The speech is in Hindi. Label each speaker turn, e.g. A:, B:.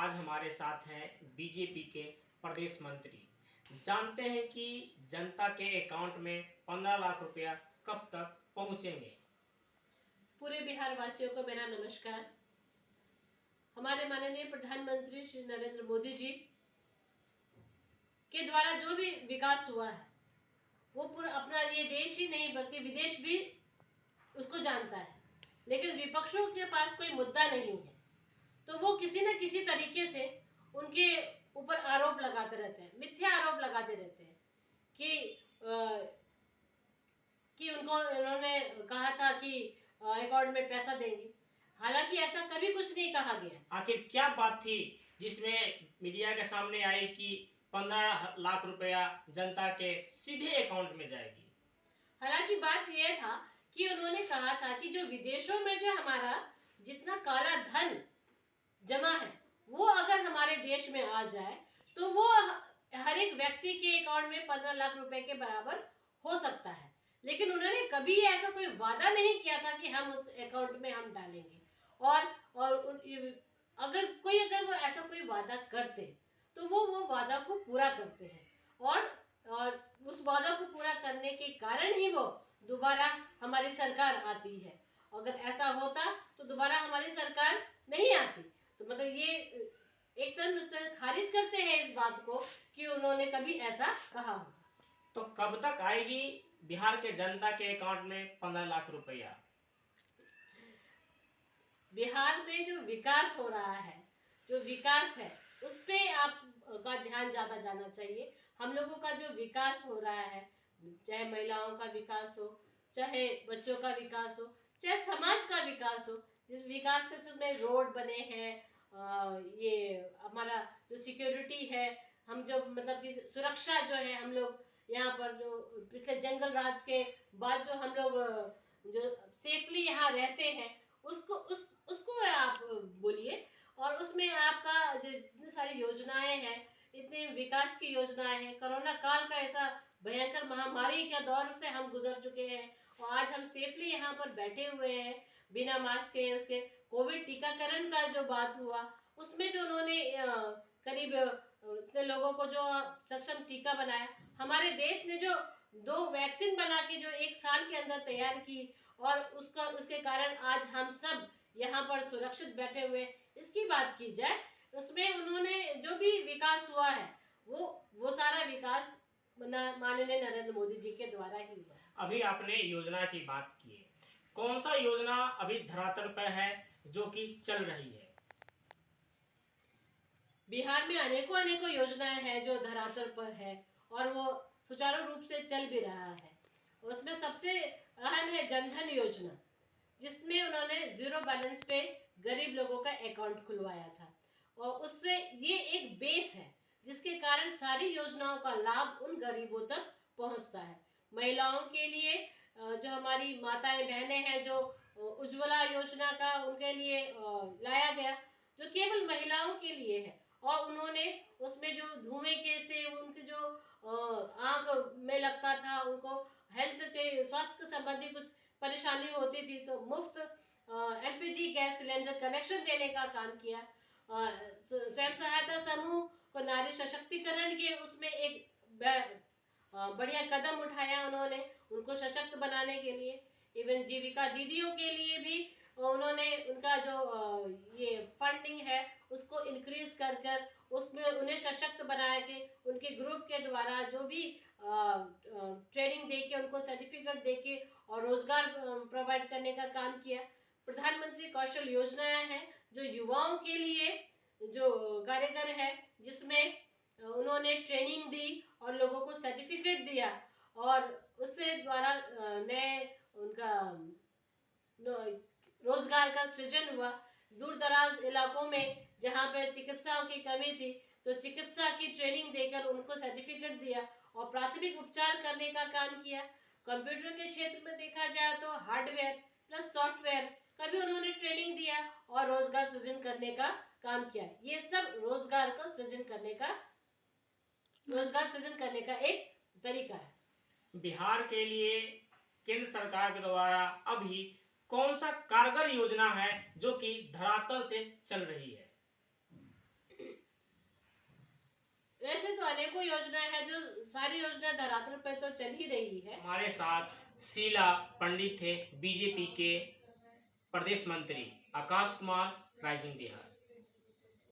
A: आज हमारे साथ हैं बीजेपी के प्रदेश मंत्री। जानते हैं कि जनता के अकाउंट में 15 लाख रुपया कब तक पहुंचेंगे।
B: पूरे बिहार वासियों को मेरा नमस्कार। हमारे माननीय प्रधानमंत्री श्री नरेंद्र मोदी जी के द्वारा जो भी विकास हुआ है वो पूरा अपना ये देश ही नहीं बल्कि विदेश भी उसको जानता है, लेकिन विपक्षों के पास कोई मुद्दा नहीं है तो वो किसी न किसी तरीके से उनके ऊपर आरोप लगाते रहते हैं, मिथ्या आरोप लगाते रहते हैं कि उनको उन्होंने कहा था कि अकाउंट में पैसा देंगे। हालांकि ऐसा कभी कुछ नहीं कहा गया।
A: आखिर क्या बात थी जिसमें मीडिया के सामने आई कि 15 लाख रुपया जनता के सीधे अकाउंट में जाएगी?
B: हालांकि बात यह था कि उन्होंने कहा था कि जो विदेशों में जो हमारा जितना काला धन जमा है वो अगर हमारे देश में आ जाए तो वो हर एक व्यक्ति के अकाउंट में 15 लाख रुपए के बराबर हो सकता है, लेकिन उन्होंने कभी ऐसा कोई वादा नहीं किया था कि हम उस अकाउंट में हम डालेंगे। और अगर वो ऐसा कोई वादा करते तो वो वादा को पूरा करते हैं और उस वादा को पूरा करने के कारण ही वो दोबारा हमारी सरकार आती है। अगर ऐसा होता तो दोबारा हमारी सरकार नहीं आती। तो मतलब ये एक तरह खारिज करते हैं इस बात को कि उन्होंने कभी ऐसा कहा होगा।
A: तो कब तक आएगी बिहार के जनता के अकाउंट में 15 लाख रुपया?
B: बिहार में जो विकास हो रहा है, जो विकास है उस पे आपका ध्यान ज़्यादा जाना चाहिए। हम लोगों का जो विकास हो रहा है, चाहे महिलाओं का विकास हो, चाहे बच्चों का विकास हो, चाहे समाज का विकास हो, जिस विकास के उसमें रोड बने हैं, ये हमारा जो सिक्योरिटी है, हम जो मतलब कि सुरक्षा जो है, हम लोग यहाँ पर जो पिछले जंगल राज के बाद जो हम लोग जो सेफली यहाँ रहते हैं उसको आप बोलिए। और उसमें आपका जो इतनी सारी योजनाएं हैं, इतने विकास की योजनाएं हैं, कोरोना काल का ऐसा भयंकर महामारी के दौर से हम गुजर चुके हैं और आज हम सेफली यहाँ पर बैठे हुए हैं बिना मास्क के। उसके कोविड टीकाकरण का जो बात हुआ उसमें जो उन्होंने करीब इतने लोगों को जो सक्षम टीका बनाया, हमारे देश ने जो 2 वैक्सीन बना के जो 1 साल के अंदर तैयार की और उसके कारण आज हम सब यहाँ पर सुरक्षित बैठे हुए। इसकी बात की जाए उसमें उन्होंने जो भी विकास हुआ है वो सारा विकास माननीय नरेंद्र मोदी जी के द्वारा ही हुआ है।
A: अभी आपने योजना की बात की है, कौन सा योजना अभी धरातल पर है जो कि चल रही है?
B: बिहार में अनेकों योजनाएं हैं जो धरातल पर है और वो सुचारू रूप से चल भी रहा है। उसमें सबसे अहम है जनधन योजना, जिसमें उन्होंने 0 बैलेंस पे गरीब लोगों का अकाउंट खुलवाया था और उससे ये एक बेस है जिसके कारण सारी योजनाओं का लाभ उन गरीबों तक पहुंचता है। महिलाओं के लिए जो हमारी माताएं बहनें हैं, जो उज्ज्वला योजना का उनके लिए लाया गया जो केवल महिलाओं के लिए है और उन्होंने उसमें जो धुएं के से उनके जो आंख में लगता था, उनको हेल्थ के स्वास्थ्य संबंधी कुछ परेशानी होती थी तो मुफ्त एलपीजी गैस सिलेंडर कनेक्शन देने का काम किया। स्वयं सहायता समूह को नारी सशक्तिकरण के उसमें एक बढ़िया कदम उठाया उन्होंने, उनको सशक्त बनाने के लिए। इवन जीविका दीदियों के लिए भी उन्होंने उनका जो ये फंडिंग है उसको इंक्रीज कर उसमें उन्हें सशक्त बनाया कि उनके ग्रुप के द्वारा जो भी ट्रेनिंग देके उनको सर्टिफिकेट देके और रोजगार प्रोवाइड करने का काम किया। प्रधानमंत्री कौशल योजनाएं हैं जो युवाओं के लिए जो कार्यकर है, जिसमें उन्होंने ट्रेनिंग दी और लोगों को सर्टिफिकेट दिया और उससे द्वारा नए उनका रोजगार का सृजन हुआ। दूर दराज इलाकों में जहाँ पे चिकित्साओं की कमी थी तो चिकित्सा की ट्रेनिंग देकर उनको सर्टिफिकेट दिया और प्राथमिक उपचार करने का काम किया। कंप्यूटर के क्षेत्र में देखा जाए तो हार्डवेयर प्लस सॉफ्टवेयर का भी उन्होंने ट्रेनिंग दिया और रोजगार सृजन करने का काम किया। ये सब रोजगार सृजन करने का एक तरीका है।
A: बिहार के लिए केंद्र सरकार के द्वारा अभी कौन सा कारगर योजना है जो कि धरातल से चल रही है?
B: अनेकों योजनाएं हैं, जो सारी योजनाएं धरातल पर तो चल ही रही है।
A: हमारे साथ शीला पंडित थे, बीजेपी के प्रदेश मंत्री आकाश कुमार, राइजिंग बिहार।